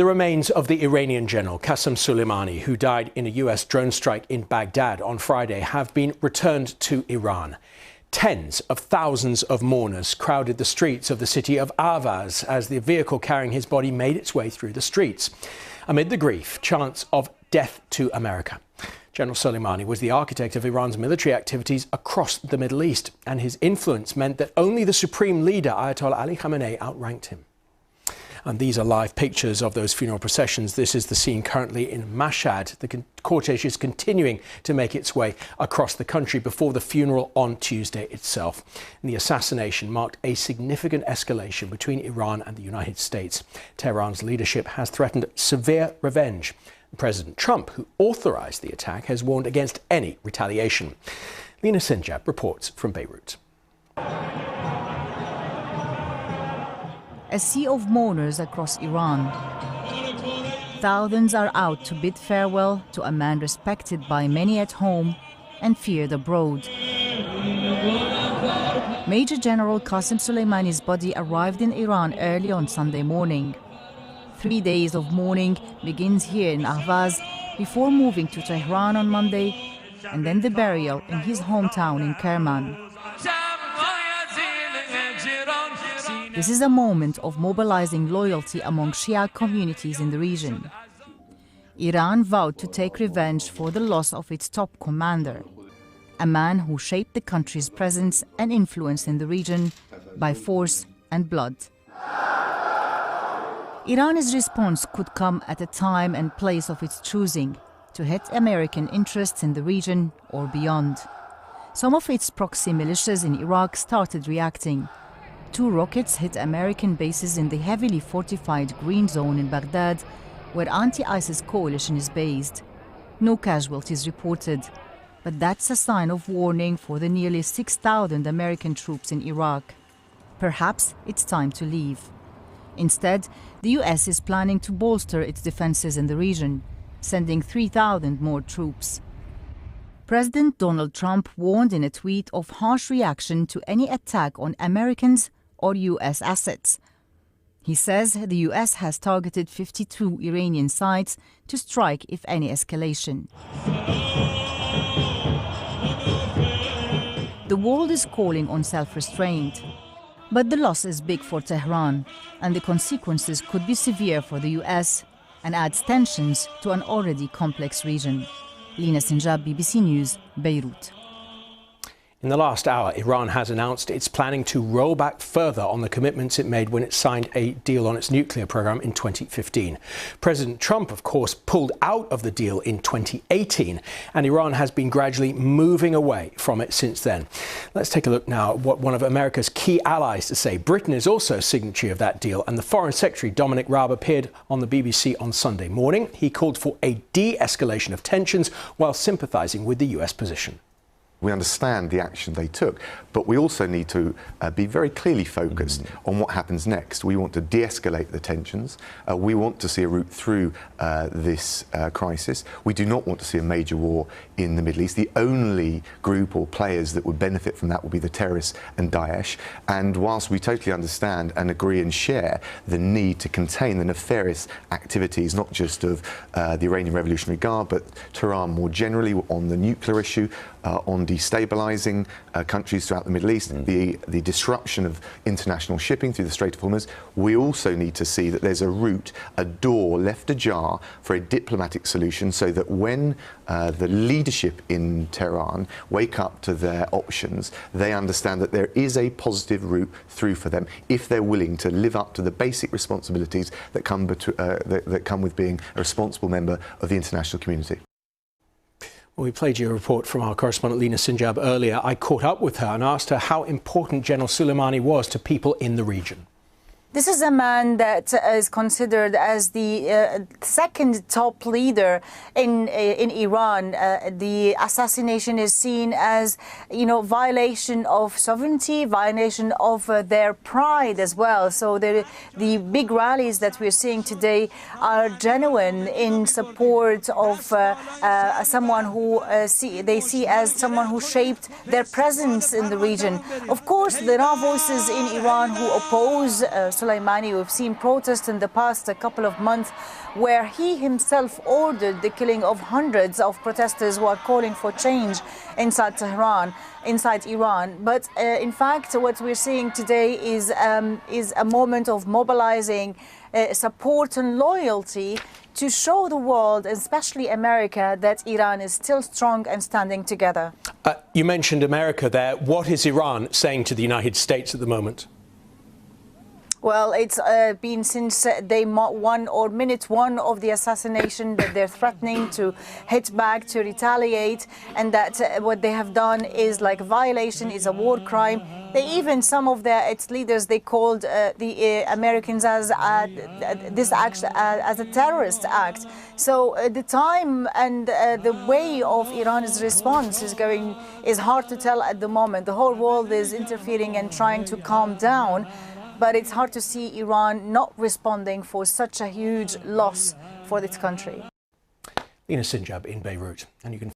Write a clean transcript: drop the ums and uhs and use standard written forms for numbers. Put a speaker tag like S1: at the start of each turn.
S1: The remains of the Iranian general Qassem Soleimani, who died in a US drone strike in Baghdad on Friday, have been returned to Iran. Tens of thousands of mourners crowded the streets of the city of Ahvaz as the vehicle carrying his body made its way through the streets. Amid the grief, chants of death to America. General Soleimani was the architect of Iran's military activities across the Middle East, and his influence meant that only the supreme leader, Ayatollah Ali Khamenei, outranked him. And these are live pictures of those funeral processions. This is the scene currently in Mashhad. The cortege is continuing to make its way across the country before the funeral on Tuesday itself. And the assassination marked a significant escalation between Iran and the United States. Tehran's leadership has threatened severe revenge. President Trump, who authorized the attack, has warned against any retaliation. Lina Sinjab reports from Beirut.
S2: A sea of mourners across Iran. Thousands are out to bid farewell to a man respected by many at home and feared abroad. Major General Qassem Soleimani's body arrived in Iran early on Sunday morning. 3 days of mourning begins here in Ahvaz before moving to Tehran on Monday, and then the burial in his hometown in Kerman. This is a moment of mobilizing loyalty among Shia communities in the region. Iran vowed to take revenge for the loss of its top commander, a man who shaped the country's presence and influence in the region by force and blood. Iran's response could come at a time and place of its choosing to hit American interests in the region or beyond. Some of its proxy militias in Iraq started reacting. 2 rockets hit American bases in the heavily fortified Green Zone in Baghdad, where anti-ISIS coalition is based. No casualties reported, but that's a sign of warning for the nearly 6,000 American troops in Iraq. Perhaps it's time to leave. Instead, the US is planning to bolster its defenses in the region, sending 3,000 more troops. President Donald Trump warned in a tweet of harsh reaction to any attack on Americans or US assets. He says the US has targeted 52 Iranian sites to strike if any escalation. The world is calling on self-restraint. But the loss is big for Tehran, and the consequences could be severe for the US and adds tensions to an already complex region. Lina Sinjab, BBC News, Beirut.
S1: In the last hour, Iran has announced it's planning to roll back further on the commitments it made when it signed a deal on its nuclear program in 2015. President Trump, of course, pulled out of the deal in 2018, and Iran has been gradually moving away from it since then. Let's take a look now at what one of America's key allies to say. Britain is also a signatory of that deal, and the Foreign Secretary, Dominic Raab, appeared on the BBC on Sunday morning. He called for a de-escalation of tensions while sympathising with the US position.
S3: We understand the action they took, but we also need to be very clearly focused on what happens next. We want to de-escalate the tensions. We want to see a route through this crisis. We do not want to see a major war in the Middle East. The only group or players that would benefit from that would be the terrorists and Daesh. And whilst we totally understand and agree and share the need to contain the nefarious activities, not just of the Iranian Revolutionary Guard, but Tehran more generally on the nuclear issue, on destabilising countries throughout the Middle East, the disruption of international shipping through the Strait of Hormuz, we also need to see that there's a route, a door left ajar for a diplomatic solution so that when the leadership in Tehran wake up to their options, they understand that there is a positive route through for them if they're willing to live up to the basic responsibilities that come with being a responsible member of the international community.
S1: Well, we played you a report from our correspondent Lina Sinjab earlier. I caught up with her and asked her how important General Soleimani was to people in the region.
S2: This is a man that is considered as the second top leader in Iran. The assassination is seen as, violation of sovereignty, violation of their pride as well. So the big rallies that we're seeing today are genuine in support of someone who they see as someone who shaped their presence in the region. Of course, there are voices in Iran who oppose
S4: Soleimani. We've seen protests in the past couple of months where he himself ordered the killing of hundreds of protesters who are calling for change inside Iran. But in fact, what we're seeing today is a moment of mobilizing support and loyalty to show the world, especially America, that Iran is still strong and standing together.
S1: You mentioned America there. What is Iran saying to the United States at the moment?
S4: Well, it's been since minute one of the assassination that they're threatening to hit back, to retaliate, and that what they have done is like a violation, is a war crime. They even, some of its leaders, they called the Americans as this act as a terrorist act. So the time and the way of Iran's response is hard to tell at the moment. The whole world is interfering and trying to calm down. But it's hard to see Iran not responding for such a huge loss for its country.
S1: Lina Sinjab in Beirut, and you can